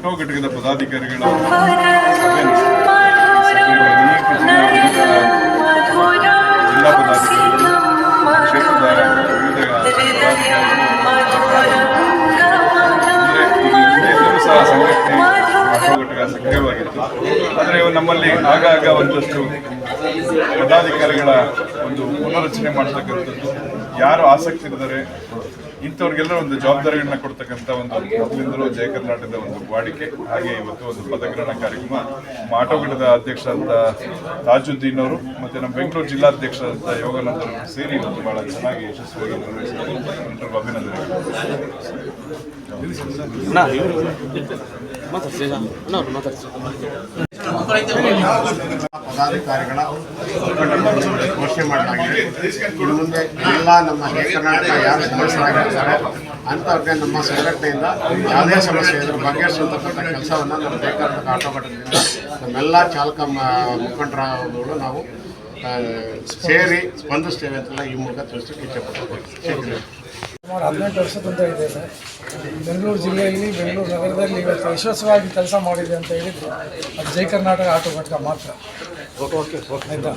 Auto ಘಟಕದ ಪದಾಧಿಕಾರಿಗಳ ಸಭೆ ಅನೇಕ ಜಿಲ್ಲಾ ಪದಾಧಿಕಾರಿಗಳು, ಕ್ಷೇತ್ರದ ವಿವಿಧ ಪದಾಧಿಕಾರಿಗಳು ಸಹ ಸಂಘಟನೆ ಆಟೋ ಘಟಕ ಸಕ್ರಿಯವಾಗಿತ್ತು. ಆದರೆ ನಮ್ಮಲ್ಲಿ ಆಗಾಗ ಒಂದಷ್ಟು ಪದಾಧಿಕಾರಿಗಳ ಒಂದು ಪುನರಚನೆ ಮಾಡತಕ್ಕಂಥದ್ದು, ಯಾರು ಆಸಕ್ತಿ ಇದ್ದಾರೆ ಇಂಥವ್ರಿಗೆಲ್ಲ ಒಂದು ಜವಾಬ್ದಾರಿಗಳನ್ನ ಕೊಡ್ತಕ್ಕಂಥ ಒಂದು ಮೊದಲಿಂದಲೂ ಜಯ ಕರ್ನಾಟಕದ ಒಂದು ವಾಡಿಕೆ. ಹಾಗೆ ಇವತ್ತು ಒಂದು ಪದಗ್ರಹಣ ಕಾರ್ಯಕ್ರಮ ಆಟೋ ಘಟಕದ ಅಧ್ಯಕ್ಷರಾದ ತಾಜುದ್ದೀನ್ ಅವರು ಮತ್ತು ನಮ್ಮ ಬೆಂಗಳೂರು ಜಿಲ್ಲಾಧ್ಯಕ್ಷರಾದ ಯೋಗಾನಂದ್ ಅವರು ಸೇರಿ ಇವತ್ತು ಬಹಳ ಚೆನ್ನಾಗಿ ಯಶಸ್ವಿಯಾಗಿ ನಿರ್ವಹಿಸಿದ್ದಾರೆ. ಎಲ್ಲರಿಗೂ ಅಭಿನಂದನೆಗಳು. ಪದಾಧಿಕಾರಿಗಳ ಘೋಷಣೆ ಮಾಡಲಾಗಿದೆ. ಇನ್ನು ಮುಂದೆ ಎಲ್ಲ ನಮ್ಮ ಕರ್ನಾಟಕ ಯಾರು ಸದಸ್ಯರಾಗಿರ್ತಾರೆ ಅಂಥವ್ರಿಗೆ ನಮ್ಮ ಸಂಘಟನೆಯಿಂದ ಯಾವುದೇ ಸಮಸ್ಯೆ ಇದ್ರೂ ಬಗೆಹರಿಸುವಂತಕ್ಕಂಥ ಕೆಲಸವನ್ನು ನಮ್ಮ ಕರ್ನಾಟಕ ಆಟೋ ಘಟಕದಿಂದ ನಮ್ಮೆಲ್ಲ ಚಾಲಕ ಮುಖಂಡರುಗಳು ನಾವು ಸೇರಿ ಸ್ಪಂದಿಸ್ತೇವೆ ಅಂತೆಲ್ಲ ಈ ಮೂಲಕ ತಿಳಿಸೋಕ್ಕೆ ಇಚ್ಛೆಪಡ್ತೀವಿ. ಸುಮಾರು 18 ವರ್ಷದಿಂದ ಇದೆ ಸರ್. ಬೆಂಗಳೂರು ಜಿಲ್ಲೆಯಲ್ಲಿ, ಬೆಂಗಳೂರು ನಗರದಲ್ಲಿ ಇವತ್ತು ಯಶಸ್ವಿಯಾಗಿ ಕೆಲಸ ಮಾಡಿದೆ ಅಂತ ಹೇಳಿದರೆ ಅದು ಜಯ ಕರ್ನಾಟಕ ಆಟೋ ಘಟಕ ಮಾತ್ರ. ಆಯಿತಾ?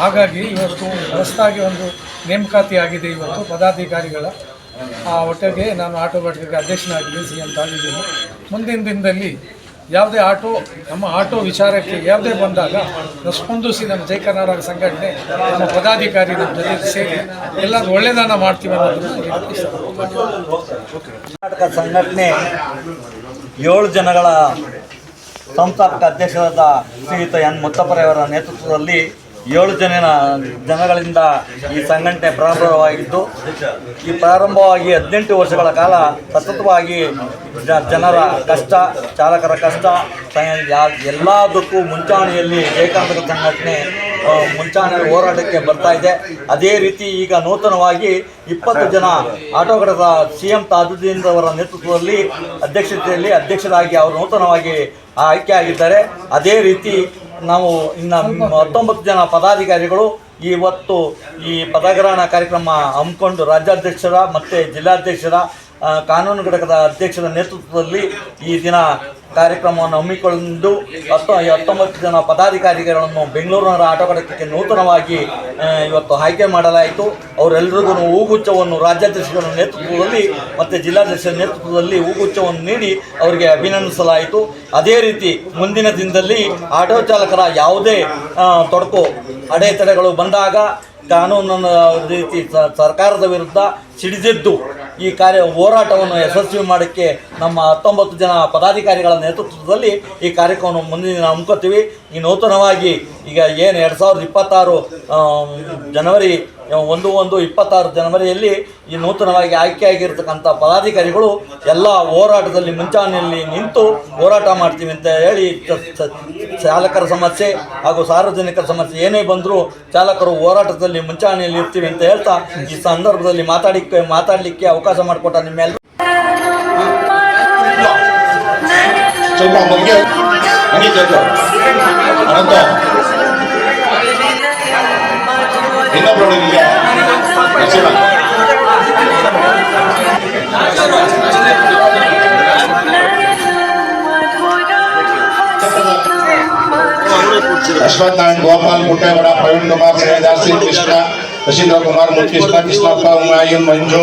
ಹಾಗಾಗಿ ಇವತ್ತು ಹೊಸದಾಗಿ ಒಂದು ನೇಮಕಾತಿ ಆಗಿದೆ. ಇವತ್ತು ಪದಾಧಿಕಾರಿಗಳ ಒಟ್ಟಿಗೆ ನಾನು ಆಟೋ ಘಟಕಕ್ಕೆ ಅಧ್ಯಕ್ಷನಾಗಿದ್ದೀನಿ, ಸಿ ಎಂ ತಾಗಿದ್ದೀನಿ. ಮುಂದಿನ ದಿನದಲ್ಲಿ ಯಾವುದೇ ನಮ್ಮ ಆಟೋ ವಿಚಾರಕ್ಕೆ ಯಾವುದೇ ಬಂದಾಗ ಸ್ಪಂದಿಸಿ ನಮ್ಮ ಜಯ ಕರ್ನಾಟಕ ಸಂಘಟನೆ ನಮ್ಮ ಪದಾಧಿಕಾರಿ ನಮ್ಮ ಜೊತೆ ಸೇರಿ ಎಲ್ಲರೂ ಒಳ್ಳೆಯದನ್ನು ಮಾಡ್ತೀವಿ ಅನ್ನೋದನ್ನು ಕರ್ನಾಟಕ ಸಂಘಟನೆ 7 ಜನಗಳ ಸಂಸ್ಥಾಪಕ ಅಧ್ಯಕ್ಷರಾದ ಶ್ರೀಯುತ ಎನ್ ಮುತ್ತಪ್ಪರವರ ನೇತೃತ್ವದಲ್ಲಿ 7 ಜನಗಳಿಂದ ಈ ಸಂಘಟನೆ ಪ್ರಾರಂಭವಾಗಿದ್ದು, ಈ ಪ್ರಾರಂಭವಾಗಿ 18 ವರ್ಷಗಳ ಕಾಲ ಸತತವಾಗಿ ಜನರ ಕಷ್ಟ, ಚಾಲಕರ ಕಷ್ಟ ಎಲ್ಲದಕ್ಕೂ ಮುಂಚೂಣಿಯಲ್ಲಿ ಜಯ ಕರ್ನಾಟಕ ಸಂಘಟನೆ ಮುಂಚೂಣಿ ಹೋರಾಟಕ್ಕೆ ಬರ್ತಾ ಇದೆ. ಅದೇ ರೀತಿ ಈಗ ನೂತನವಾಗಿ 20 ಜನ ಆಟೋ ಘಟಕದ CM ತಾಜುದ್ದೀನ್ ಅವರ ನೇತೃತ್ವದಲ್ಲಿ ಅಧ್ಯಕ್ಷರಾಗಿ ಅವರು ನೂತನವಾಗಿ ಆಯ್ಕೆ ಆಗಿದ್ದಾರೆ. ಅದೇ ರೀತಿ ನಾವು ಇನ್ನು 19 ಜನ ಪದಾಧಿಕಾರಿಗಳು ಇವತ್ತು ಈ ಪದಗ್ರಹಣ ಕಾರ್ಯಕ್ರಮ ಹಮ್ಮಿಕೊಂಡು ರಾಜ್ಯಾಧ್ಯಕ್ಷರ ಮತ್ತು ಜಿಲ್ಲಾಧ್ಯಕ್ಷರ ಕಾನೂನು ಘಟಕದ ಅಧ್ಯಕ್ಷರ ನೇತೃತ್ವದಲ್ಲಿ ಈ ದಿನ ಕಾರ್ಯಕ್ರಮವನ್ನು ಹಮ್ಮಿಕೊಂಡು 19 ಜನ ಪದಾಧಿಕಾರಿಗಳನ್ನು ಬೆಂಗಳೂರು ನಗರ ಆಟೋ ಘಟಕಕ್ಕೆ ನೂತನವಾಗಿ ಇವತ್ತು ಆಯ್ಕೆ ಮಾಡಲಾಯಿತು. ಅವರೆಲ್ಲರಿಗೂ ಹೂಗುಚ್ಛವನ್ನು ರಾಜ್ಯಾಧ್ಯಕ್ಷರ ನೇತೃತ್ವದಲ್ಲಿ ಮತ್ತು ಜಿಲ್ಲಾಧ್ಯಕ್ಷರ ನೇತೃತ್ವದಲ್ಲಿ ಹೂಗುಚ್ಛವನ್ನು ನೀಡಿ ಅವರಿಗೆ ಅಭಿನಂದಿಸಲಾಯಿತು. ಅದೇ ರೀತಿ ಮುಂದಿನ ದಿನದಲ್ಲಿ ಆಟೋ ಚಾಲಕರ ಯಾವುದೇ ತೊಡಕು ಅಡೆತಡೆಗಳು ಬಂದಾಗ ಕಾನೂನಿನ ರೀತಿ ಸರ್ಕಾರದ ವಿರುದ್ಧ ಸಿಡಿದೆದ್ದು ಈ ಹೋರಾಟವನ್ನು ಯಶಸ್ವಿ ಮಾಡೋಕ್ಕೆ ನಮ್ಮ 19 ಜನ ಪದಾಧಿಕಾರಿಗಳ ನೇತೃತ್ವದಲ್ಲಿ ಈ ಕಾರ್ಯಕ್ರಮವನ್ನು ಮುಂದಿನ ದಿನ ಹಮ್ಮಿಕೊಳ್ತೀವಿ. ಈ ನೂತನವಾಗಿ ಈಗ ಏನು 2026 ಜನವರಿ 1/1/26 ಜನವರಿಯಲ್ಲಿ ಈ ನೂತನವಾಗಿ ಆಯ್ಕೆಯಾಗಿರ್ತಕ್ಕಂಥ ಪದಾಧಿಕಾರಿಗಳು ಎಲ್ಲ ಹೋರಾಟದಲ್ಲಿ ಮುಂಚೂಣಿಯಲ್ಲಿ ನಿಂತು ಹೋರಾಟ ಮಾಡ್ತೀವಿ ಅಂತ ಹೇಳಿ, ಚಾಲಕರ ಸಮಸ್ಯೆ ಹಾಗೂ ಸಾರ್ವಜನಿಕರ ಸಮಸ್ಯೆ ಏನೇ ಬಂದರೂ ಚಾಲಕರು ಹೋರಾಟದಲ್ಲಿ ಮುಂಚೂಣಿಯಲ್ಲಿ ಇರ್ತೀವಿ ಅಂತ ಹೇಳ್ತಾ ಈ ಸಂದರ್ಭದಲ್ಲಿ ಮಾತಾಡಲಿಕ್ಕೆ ಅವಕಾಶ ಮಾಡಿಕೊಟ್ಟ ನಿಮ್ಮೆಲ್ಲರೂ अश्वत्थ नारायण गोपाल मुट्टेवड़ा प्रवीण कुमार श्रेयदासी कृष्णा रशींद्र कुमार मुख्य कृष्णप्पा हुमायूं मंजू